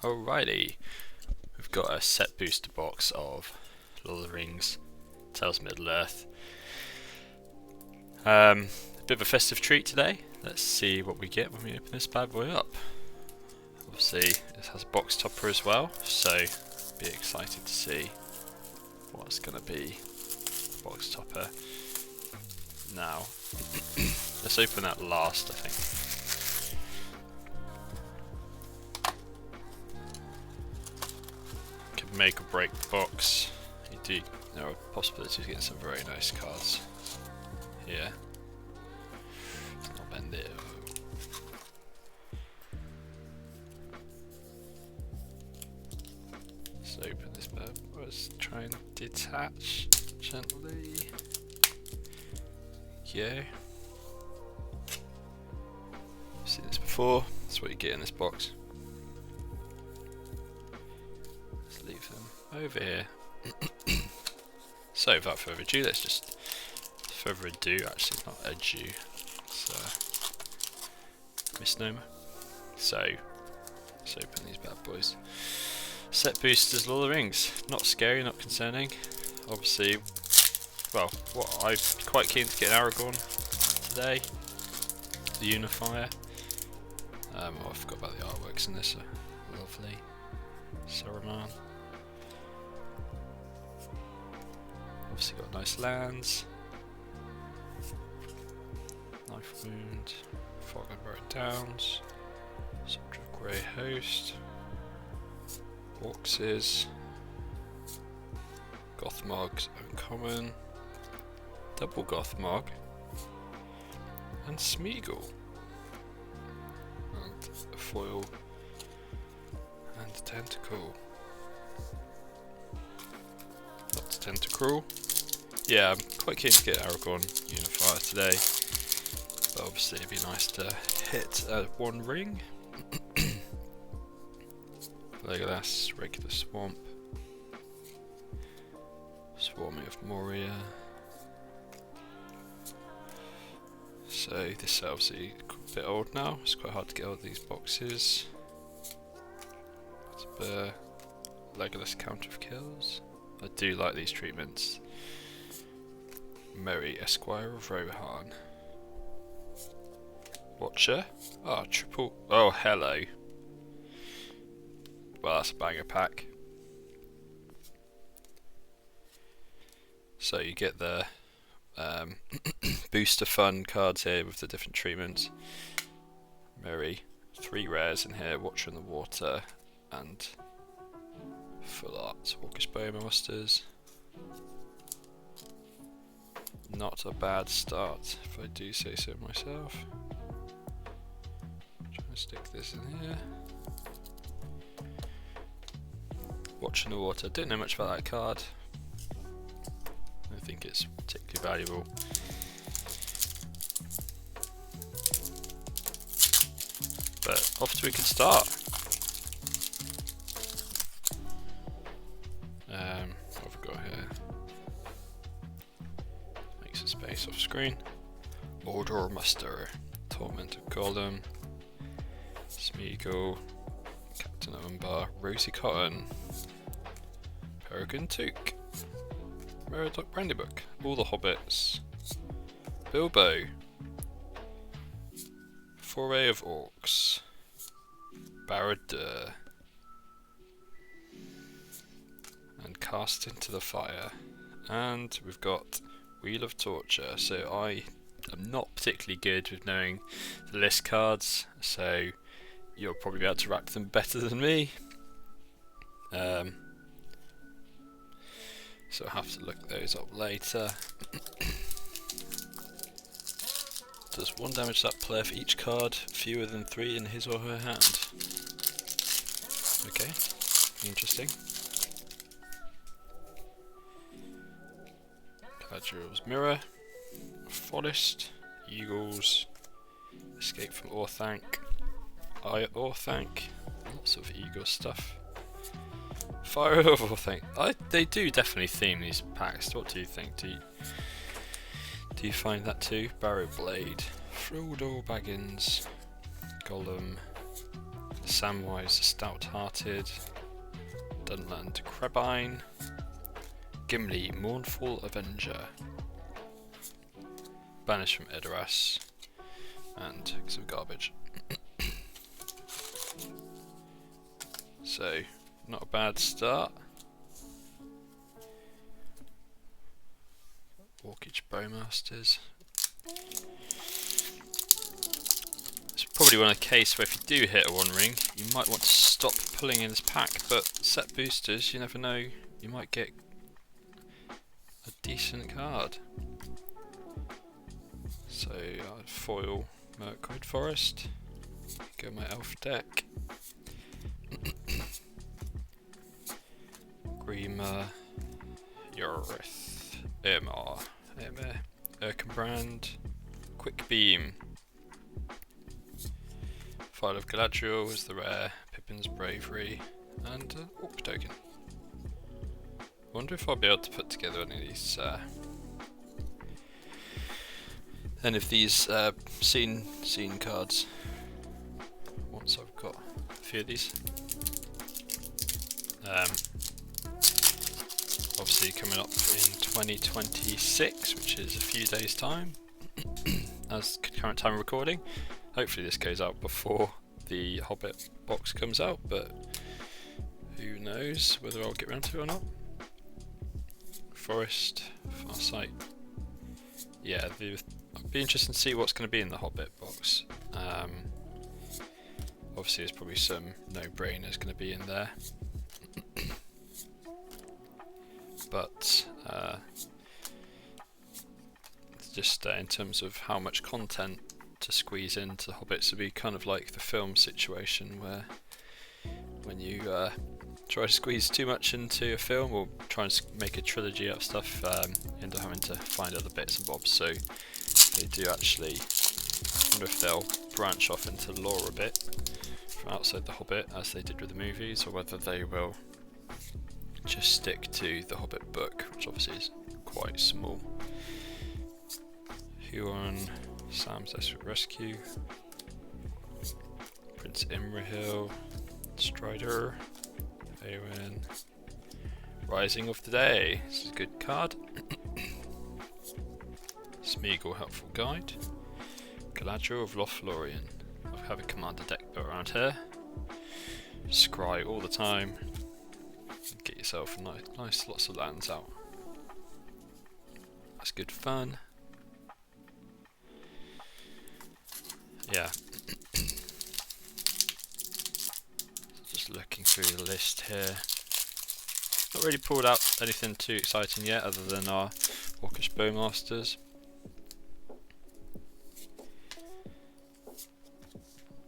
Alrighty, we've got a set booster box of Lord of the Rings, Tales of Middle Earth. A bit of a festive treat today. Let's see what we get when we open this bad boy up. Obviously, it has a box topper as well, so be excited to see what's going to be box topper now. Let's open that last, I think. Can make or break the box. There are possibilities of getting some very nice cards here. Let's not bend it. Let's open this bad. Let's try and detach gently. Yeah. I've seen this before. That's what you get in this box. Let's leave them over here. So without further ado, let's just actually not ado, it's a misnomer. So let's open these bad boys. Set boosters, Lord of the Rings. Not scary, not concerning. Obviously, well, what I'm quite keen to get an Aragorn today. The Unifier. Oh, I forgot about the artworks in this. Lovely. Saruman. Obviously got nice lands. Knife Wound, Fog and Road Downs, Soldier of Grey Host, Orcs, Gothmog's Uncommon, Double Gothmog, and Smeagol, and a foil, and a Tentacle. Not Tentacruel. Yeah, I'm quite keen to get Aragorn Unifier today, but obviously it'd be nice to hit one ring. Legolas, regular swamp, Swarming of Moria. So this is obviously a bit old now, it's quite hard to get all these boxes. It's a Legolas Count of Kills. I do like these treatments. Merry Esquire of Rohan. Watcher. Oh, triple. Oh, hello. Well, that's a banger pack. So you get the booster fun cards here with the different treatments. Merry. 3 rares in here. Watcher in the Water and Full Art Orcish Bowmasters. Not a bad start, if I do say so myself. Try and stick this in here. Watch in the Water. Don't know much about that card. I don't think it's particularly valuable. But off to a good start. What have we got here? Make some space off screen. Order Muster, Torment of Gollum, Smeagol, Captain Umbar, Rosie Cotton, Peregrine Took, Meriadoc Brandybuck, All the Hobbits, Bilbo, Foray of Orcs, Barad-dûr, and Cast into the Fire. And we've got Wheel of Torture. So I am not particularly good with knowing the list cards, so you'll probably be able to rack them better than me. So I'll have to look those up later. Does 1 damage to that player for each card, fewer than 3 in his or her hand. Okay, interesting. Galadriel's Mirror, Forest, Eagles, Escape from Orthanc, Eye of Orthanc, lots of Eagle stuff. Fire of Orthanc. They do definitely theme these packs. What do you think? Do you find that too? Barrow Blade, Frodo Baggins, Gollum, Samwise the Stout-Hearted, Dunland Crebine, Gimli Mournful Avenger, banished from Edoras, and some garbage. So, not a bad start. Orchid Bowmasters. It's probably one of the cases where if you do hit a one ring, you might want to stop pulling in this pack, but set boosters, you never know, you might get a decent card. So, foil Merkwood Forest, go my elf deck. Grima, Yorith, Emir, Erkenbrand, Quick Beam, File of Galadriel is the rare, Pippin's Bravery, and Orc token. I wonder if I'll be able to put together any of these scene cards once I've got a few of these. Obviously coming up in 2026, which is a few days time as current time of recording. Hopefully this goes out before the Hobbit box comes out, but who knows whether I'll get around to it or not. Forest, Farsight. Yeah, I'd be interested to see what's going to be in the Hobbit box. Obviously there's probably some no-brainers going to be in there. But just in terms of how much content to squeeze into the Hobbits, would be kind of like the film situation where when you try to squeeze too much into a film or try and make a trilogy out of stuff, you end up having to find other bits and bobs. So they do actually, I wonder if they'll branch off into lore a bit from outside the Hobbit as they did with the movies, or whether they will just stick to the Hobbit book, which obviously is quite small. Huon, Sam's Desperate Rescue, Prince Imrahil, Strider, Eowyn, Rising of the Day, this is a good card. Smeagol Helpful Guide, Galadriel of Lothlorien. I have a commander deck built around here. Scry all the time. Get yourself nice lots of lands out. That's good fun. Yeah. Just looking through the list here. Not really pulled out anything too exciting yet, other than our Orcish Bowmasters.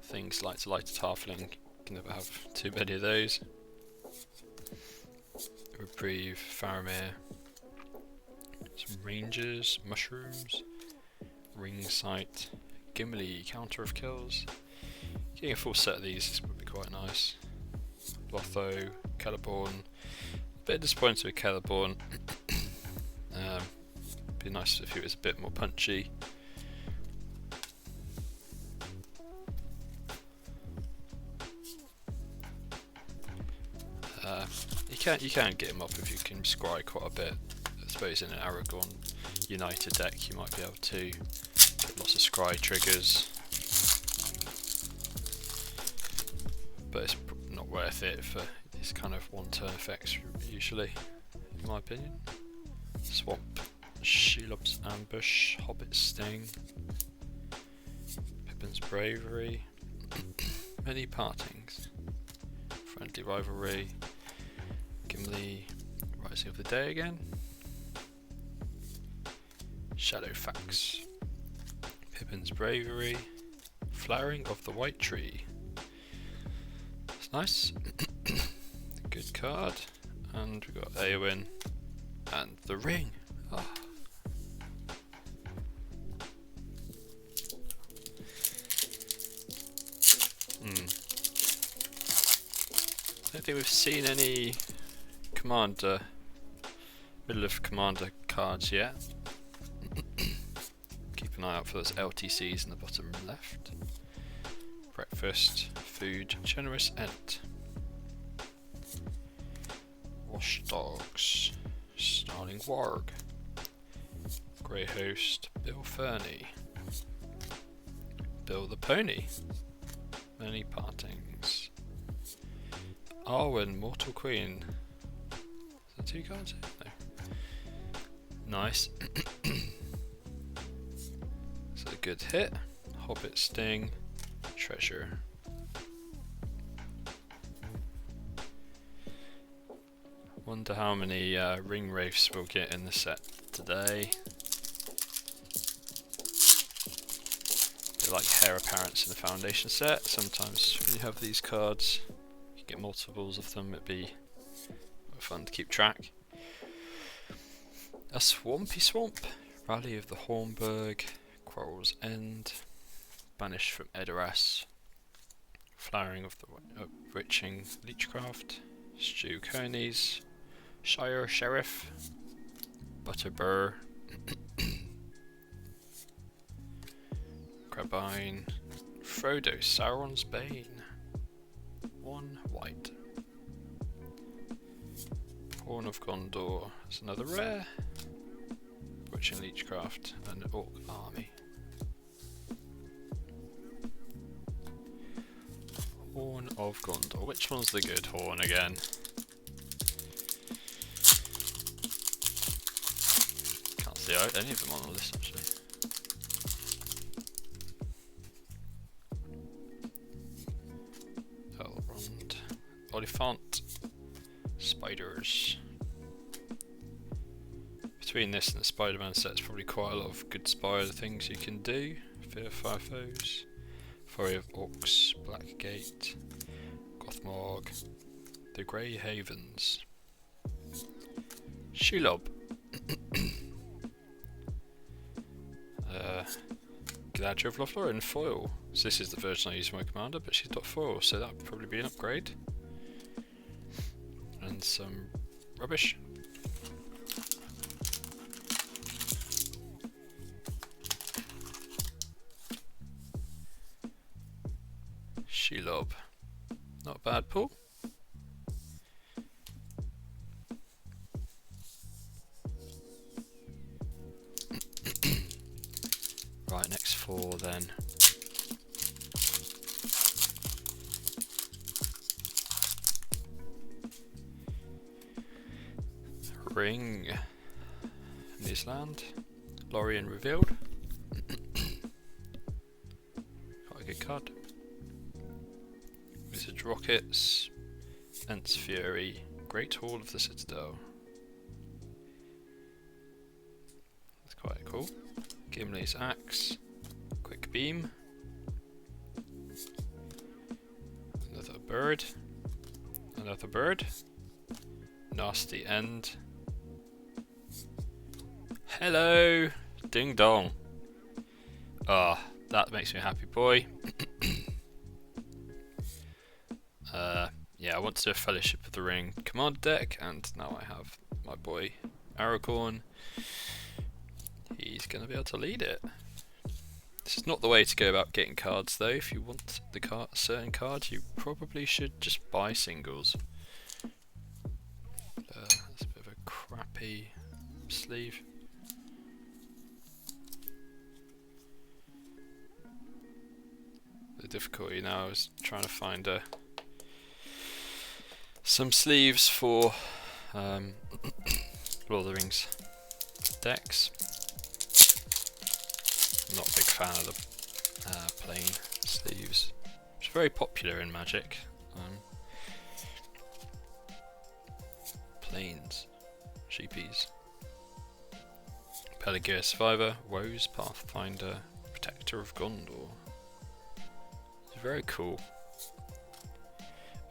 Things like to light a Halfling, you can never have too many of those. Reprieve, Faramir, some Rangers, Mushrooms, Ring Sight, Gimli, Counter of Kills. Getting a full set of these would be quite nice. Lotho, Celeborn. A bit disappointed with Celeborn. Be nice if it was a bit more punchy. You can get him up if you can scry quite a bit. I suppose in an Aragorn United deck you might be able to get lots of scry triggers, but it's not worth it for these kind of one-turn effects usually, in my opinion. Swamp, Shelob's Ambush, Hobbit Sting, Pippin's Bravery, Many Partings, Friendly Rivalry, Gimli, Rising of the Day again, Shadowfax, Pippin's Bravery, Flowering of the White Tree. It's nice. Good card. And we've got Eowyn and the Ring. Oh. I don't think we've seen any Commander, middle of Commander cards yet. Keep an eye out for those LTCs in the bottom left. Breakfast, food, generous ent. Wash dogs, snarling warg. Grey host, Bill Fernie. Bill the pony. Many partings. Arwen, mortal queen. Is there 2 cards here? No. Nice. It's a good hit. Hobbit sting. Treasure. Wonder how many ring wraiths we'll get in the set today. They're like heir apparents in the foundation set. Sometimes when you have these cards, you get multiples of them. It'd be fun to keep track. A swampy swamp. Rally of the Hornburg. Quarrel's End. Banished from Edoras. Flowering of the Witching Leechcraft. Stew Conies. Shire Sheriff. Butterbur. Crabine. Frodo, Sauron's Bane. 1 white. Horn of Gondor. That's another rare. Witching Leechcraft and Orc Army. Horn of Gondor. Which one's the good horn again? Can't see any of them on the list actually. Elrond. Oliphant. Spiders. Between this and the Spider-Man set, there's probably quite a lot of good spider things you can do. Fear of Fire Foes. Foray of Orcs, Blackgate, Gothmog, the Grey Havens, Shelob, Galadriel of Lothlorien foil. So this is the version I use for my commander, but she's got foil, so that would probably be an upgrade. And some rubbish. Shelob. Not a bad pull. Right, next 4 then. Ring. Newsland. Lorien revealed. Quite a good card. Wizard Rockets, Ent's Fury, Great Hall of the Citadel. That's quite cool. Gimli's Axe, Quick Beam, another bird, Nasty End. Hello, Ding Dong. Ah, that makes me a happy boy. Yeah, I want to do a Fellowship of the Ring commander deck, and now I have my boy Aragorn. He's going to be able to lead it. This is not the way to go about getting cards, though. If you want the certain cards, you probably should just buy singles. That's a bit of a crappy sleeve. The difficulty now is trying to find some sleeves for Lord of the Rings decks. I'm not a big fan of the plain sleeves. It's very popular in Magic. Plains, sheepies. Pelagia Survivor, Woes, Pathfinder, Protector of Gondor. It's very cool.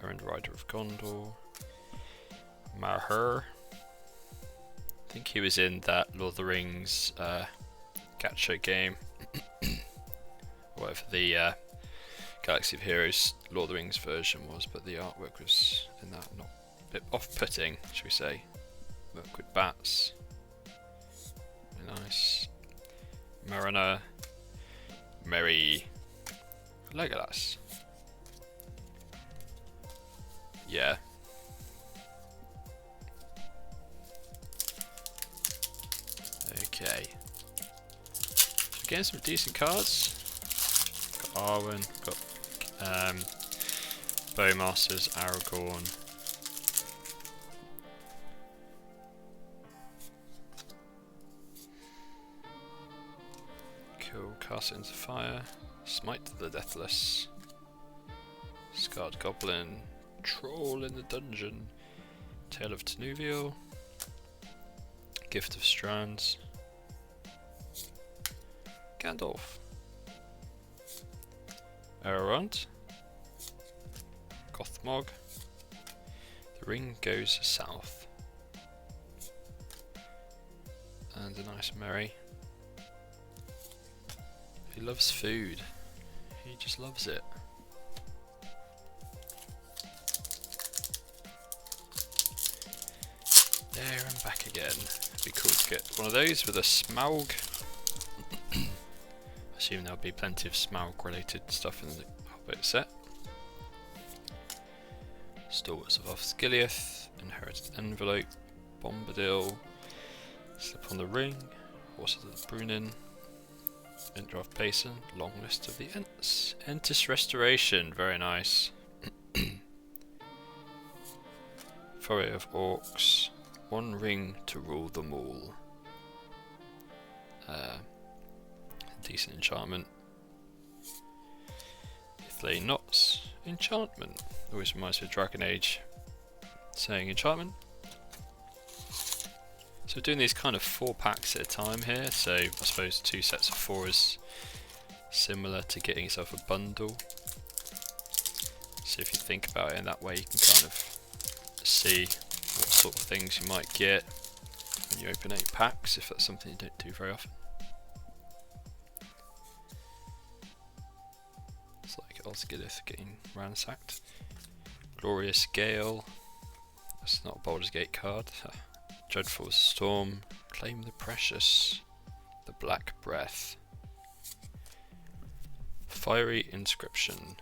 Errand Rider of Gondor. Marher. I think he was in that Lord of the Rings gacha game. Whatever the Galaxy of Heroes Lord of the Rings version was, but the artwork was in that not a bit off-putting, shall we say. Work with bats. Very nice. Mariner. Merry. Legolas. Yeah. Okay. So getting some decent cards. Got Arwen, got Bowmasters, Aragorn. Cool, cast it into fire. Smite the Deathless. Scarred Goblin. Troll in the Dungeon. Tale of Tenuvial. Gift of Strands. Gandalf. Elrond. Gothmog. The Ring Goes South. And a nice Merry. He loves food. He just loves it. There and back again. It'd be cool to get one of those with a Smaug. I assume there'll be plenty of Smaug related stuff in the Hobbit set. Stalwarts of Osgiliath, Inherited Envelope, Bombadil, Slip on the Ring, Horses of the Brunin, Vindroth Basin, long list of the Ents. Entis Restoration, very nice. Foray of Orcs, one ring to rule them all. Decent enchantment. Ithlay Knots, enchantment. Always reminds me of Dragon Age saying enchantment. So we're doing these kind of 4 packs at a time here, so I suppose 2 sets of 4 is similar to getting yourself a bundle. So if you think about it in that way, you can kind of see what sort of things you might get when you open 8 packs, if that's something you don't do very often. It's like Osgiliath getting ransacked. Glorious Gale, that's not a Baldur's Gate card. Dreadful Storm, Claim the Precious, the Black Breath. Fiery Inscription,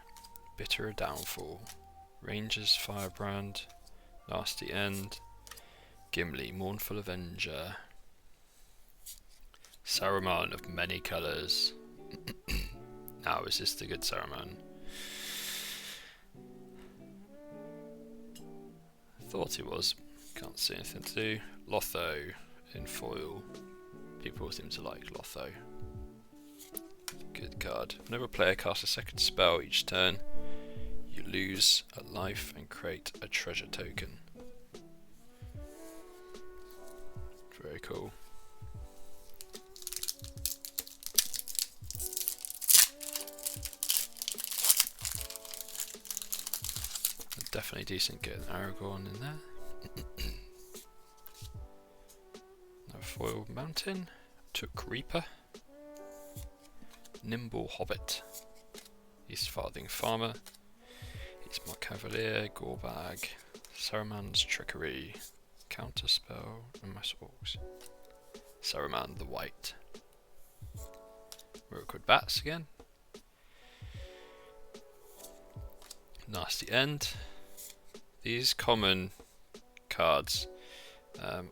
Bitter Downfall, Ranger's Firebrand, Nasty End, Gimli, Mournful Avenger, Saruman of Many Colours. Now is this the good Saruman? Thought he was. Can't see anything to do. Lotho in foil. People seem to like Lotho. Good card. Whenever a player casts a second spell each turn, you lose a life and create a treasure token. Very cool. Definitely decent getting Aragorn in there. No foil mountain. Took Reaper. Nimble Hobbit. East Farthing Farmer. Eastmark Cavalier. Gorbag. Saruman's Trickery. Counterspell and Mass Orcs. Saruman the White. Mirkwood Bats again. Nasty End. These common cards are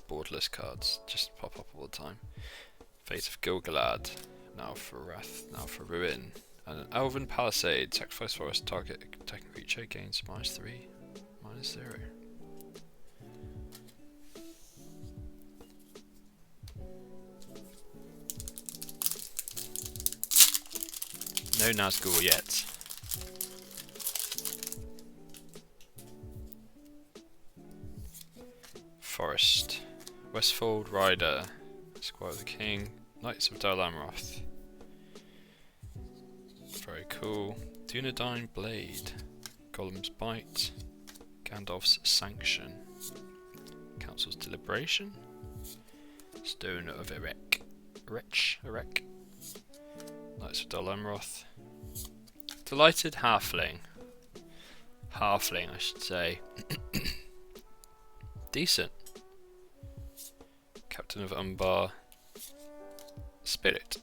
borderless cards, just pop up all the time. Fate of Gil-galad, now for Wrath, now for Ruin. And an Elven Palisade, sacrifice forest, target attacking creature gains -3, -0. No Nazgul yet. Forest, Westfold Rider, Squire of the King, Knights of Dol Amroth. Very cool. Dunedain Blade, Golem's Bite, Gandalf's Sanction, Council's Deliberation, Stone of Erech, Knights of Dol Amroth, Delighted Halfling, I should say. Decent. Captain of Umbar, Spirit.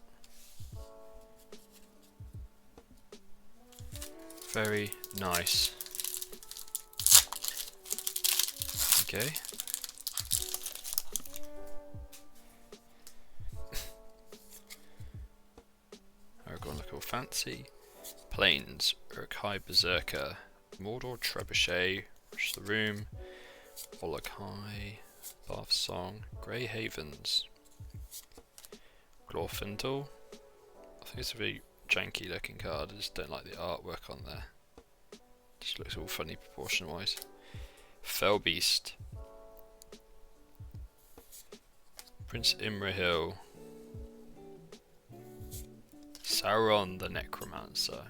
Very nice. Okay. Aragorn look all fancy. Plains, Uruk-hai Berserker, Mordor Trebuchet, Rush the Room, Olog-hai, Bath Song, Grey Havens, Glorfindel. I think it's a very janky looking card, I just don't like the artwork on there. Just looks all funny proportion wise. Fellbeast, Prince Imrahil, Sauron the Necromancer.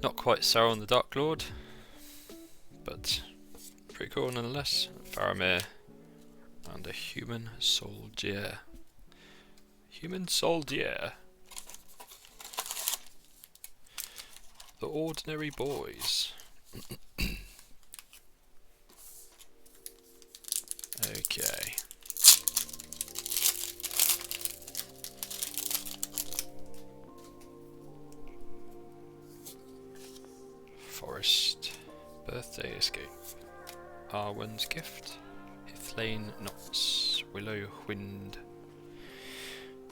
Not quite Sauron the Dark Lord, but pretty cool nonetheless. Faramir, and a human soldier. Human soldier. The Ordinary Boys. Okay. Forest. Birthday Escape. Arwen's Gift. Hithlane Knots. Willow Wind.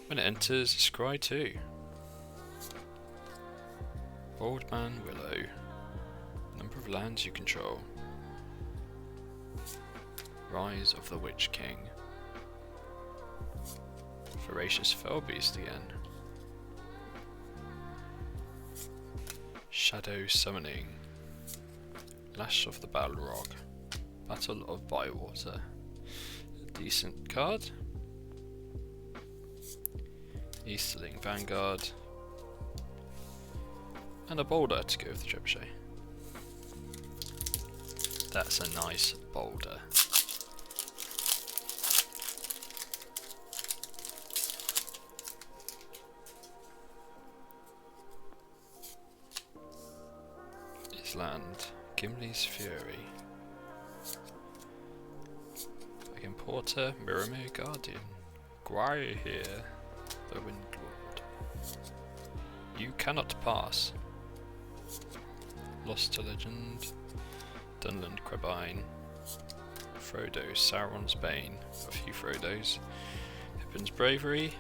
When it enters, scry 2. Old Man Willow. Number of lands you control. Rise of the Witch King. Voracious Fellbeast again. Shadow Summoning. Lash of the Balrog. Battle of Bywater. A decent card. Easterling Vanguard. And a boulder to go with the trebuchet. That's a nice boulder. Island, Gimli's Fury. Dragon Porter, Mirrormere Guardian. Gwai here, the Windlord. You cannot pass. Lost to Legend, Dunland Crabine, Frodo, Sauron's Bane, a few Frodos, Pippin's Bravery,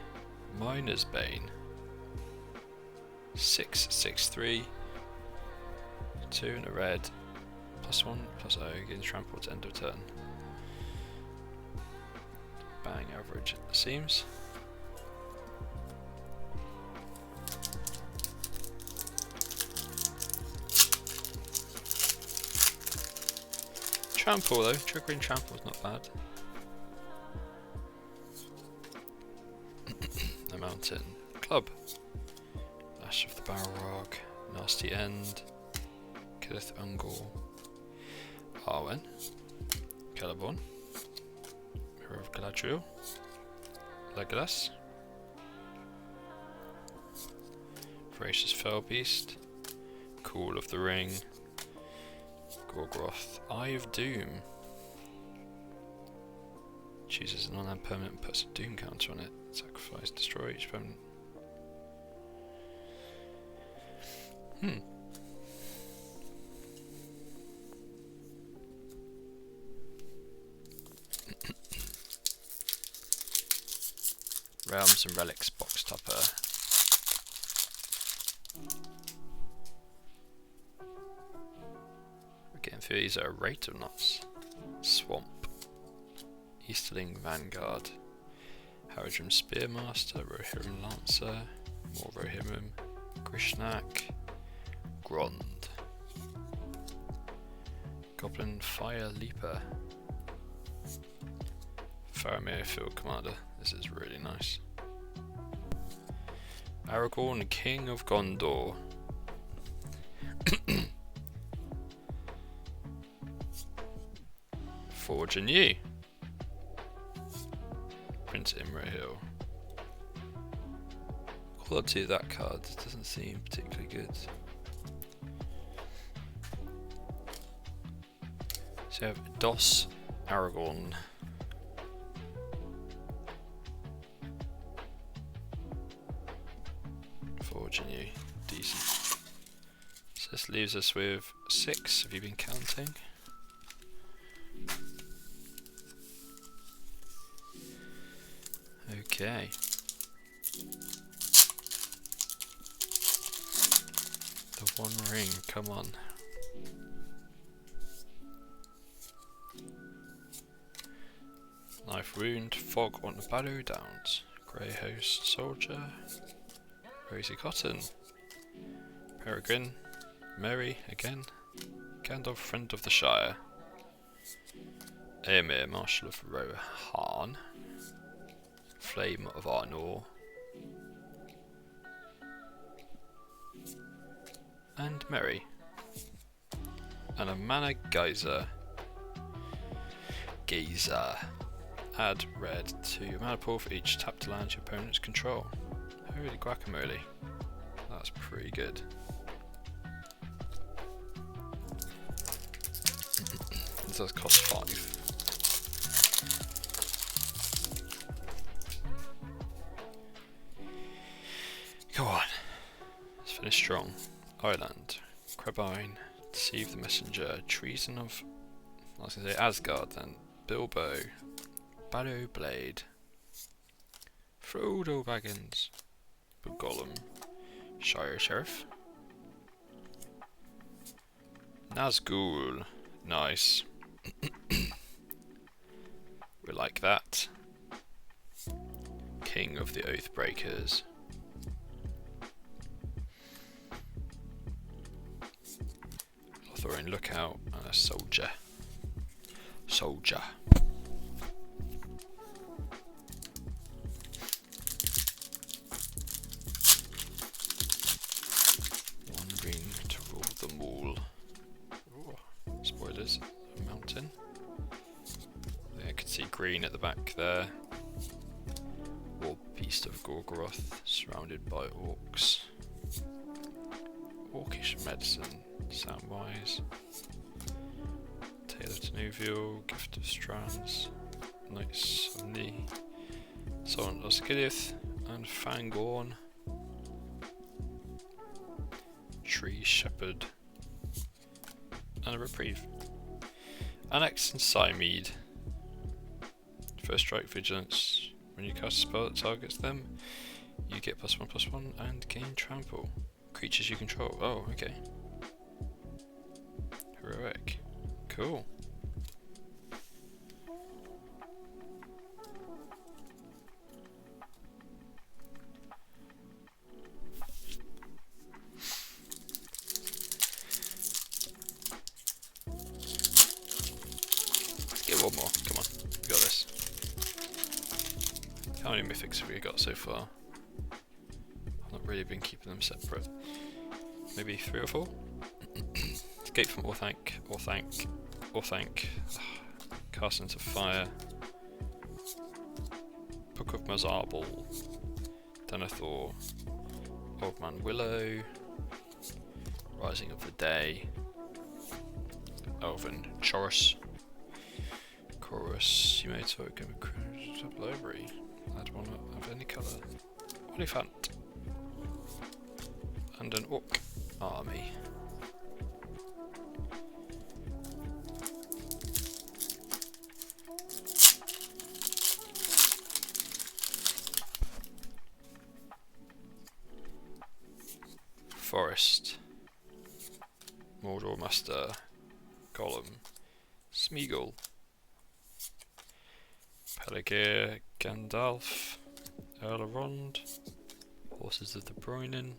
Miner's Bane, 6/6/3, 2 and a red, +1/+0, gains trample to end of turn. Bang average it seems. Trample though, triggering trample is not bad. The Mountain. Club. Lash of the Balrog. Nasty End. Killeth Ungol. Arwen. Celeborn. Mirror of Galadriel. Legolas. Voracious Fellbeast. Call of the Ring. Gorgoroth, Eye of Doom. Chooses a non-land permanent and puts a Doom counter on it. Sacrifice, destroy each permanent. Realms and Relics box topper. Getting through these are a rate of knots. Swamp. Easterling Vanguard. Haradrim Spearmaster, Rohirrim Lancer, more Rohirrim, Grishnak, Grond. Goblin Fire Leaper. Faramir Field Commander, this is really nice. Aragorn, King of Gondor. Forge anew. Prince Imrahil. Quality of that card doesn't seem particularly good. So you have Dos Aragorn. Forge anew. Decent. So this leaves us with 6. Have you been counting? Okay. The One Ring, come on. Knife Wound, Fog on the Barrow Downs, Grey Host Soldier, Rosy Cotton, Peregrine, Mary again, Gandalf Friend of the Shire, Aemir Marshal of Rohan, Flame of Arnor, and Mary, and a Mana Geyser. Add red to your mana pool for each tapped land your opponents control. Holy guacamole. That's pretty good. This does cost 5. Go on. Let's finish strong. Island. Crabine. Deceive the Messenger. Treason of... I was going to say Asgard then. Bilbo. Barrow Blade. Frodo Baggins. Gollum. Shire Sheriff. Nazgul. Nice. We like that. King of the Oathbreakers. Lotharian Lookout and a Soldier. Soldier. One Ring to rule them all. Ooh, spoilers. A mountain. I could see green at the back there. War Beast of Gorgoroth, surrounded by orcs. Orcish medicine, Samwise. Tale of Tenuvial, Gift of Strands, Knights of the Son of Skidith, and Fangorn. Tree Shepherd, and a Reprieve. Annex and Cymede. First strike vigilance. When you cast a spell that targets them, you get +1/+1 and gain trample. Creatures you control. Oh, okay. Heroic. Cool. Let's get one more. Come on. We got this. How many mythics have we got so far? I've not really been keeping them separate. Maybe 3 or 4? Escape from Orthanc. Cast into Fire. Book of Mazarbal. Denethor. Old Man Willow. Rising of the Day. Elven Chorus. Chorus. You may talk in a library. Add one of any colour. Oliphant. And an orc army. Forest. Mordor Master. Gollum. Smeagol. Pelegir. Gandalf. Elrond. Horses of the Broinen.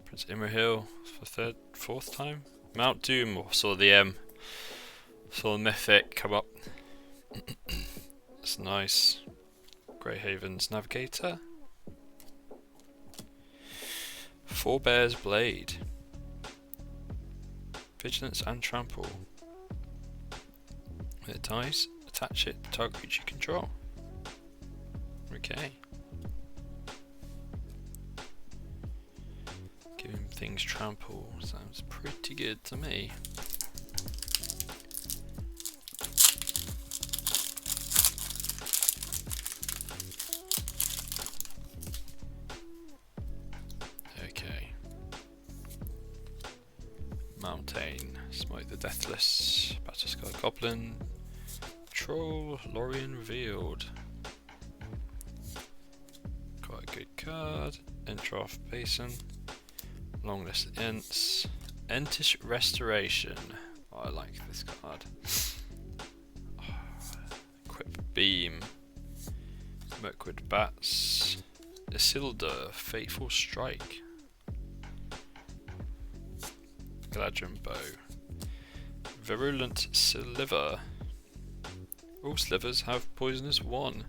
Prince Imrahil for 4th time. Mount Doom. Saw the mythic come up. That's nice. Greyhaven's Navigator. Forebear's Blade. Vigilance and Trample. When it dies, attach it to target creature you control. Okay. Giving things trample sounds pretty good to me. Okay. Mountain, Smite the Deathless, Batterskull Goblin, Troll, Lorien Revealed, good card. Entroff Basin. Long list of Ents. Entish Restoration. Oh, I like this card. Equip Beam. Mirkwood Bats. Isildur, Fateful Strike. Gladron Bow. Virulent Sliver. All slivers have poisonous 1.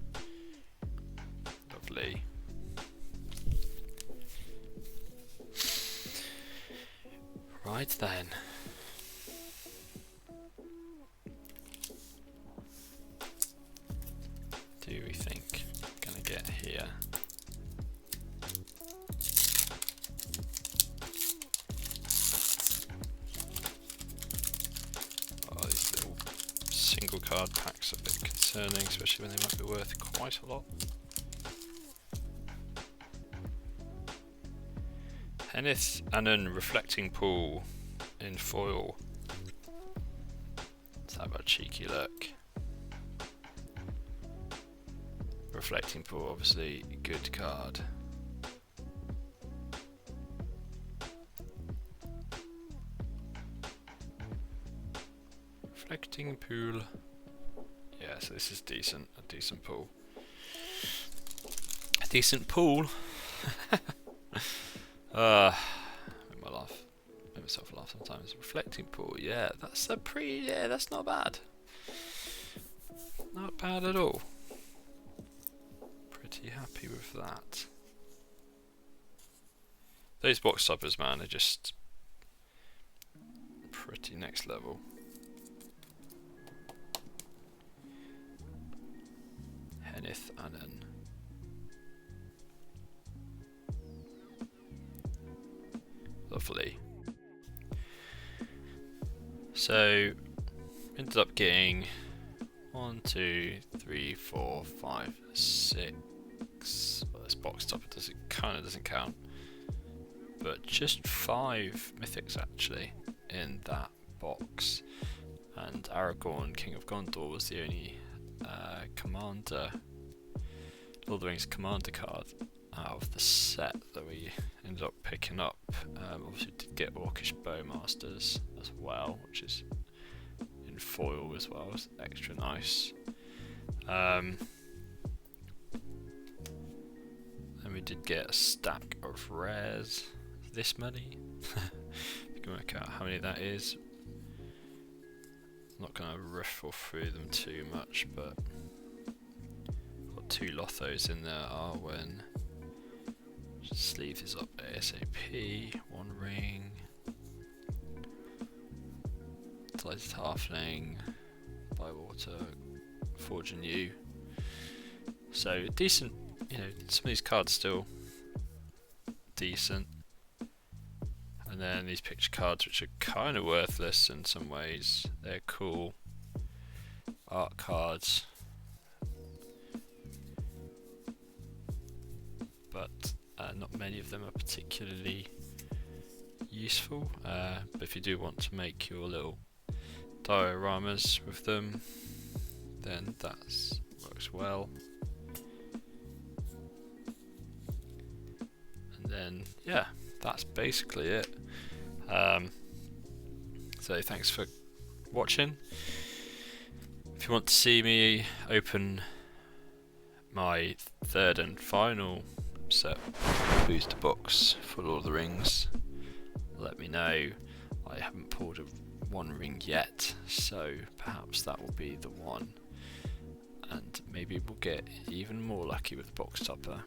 Lovely. Right then. Do we think gonna get here? Oh, these little single card packs are a bit concerning, especially when they might be worth quite a lot. Henneth Anon Reflecting Pool in foil. Let's have a cheeky look. Reflecting Pool, obviously a good card. Reflecting Pool. Yeah, so this is decent. A decent pool. A decent pool. Make myself laugh sometimes. Reflecting Pool, yeah, that's a pretty, yeah, that's not bad. Not bad at all. Pretty happy with that. Those box toppers, man, are just pretty next level. Henneth Anon. Lovely. So, ended up getting 1, 2, 3, 4, 5, 6. Well, this box topper kind of doesn't count, but just 5 mythics actually in that box. And Aragorn, King of Gondor, was the only commander, Lord of the Rings commander card out of the set that we ended up picking up. Obviously did get Orcish Bowmasters as well, which is in foil as well, it's extra nice. And we did get a stack of rares, this many. You can work out how many that is. I'm not going to riffle through them too much, but got 2 Lothos in there. Arwen. Just sleeve this up ASAP. 1 ring. Delighted Halfling. Bywater. Forge Anew. So decent, you know, some of these cards still decent. And then these picture cards, which are kind of worthless in some ways. They're cool art cards, but not many of them are particularly useful. But if you do want to make your little dioramas with them, then that works well. And then, yeah, that's basically it. So thanks for watching. If you want to see me open my 3rd and final set booster box for Lord of the Rings, let me know. I haven't pulled one ring yet, so perhaps that will be the one, and maybe we'll get even more lucky with the box topper.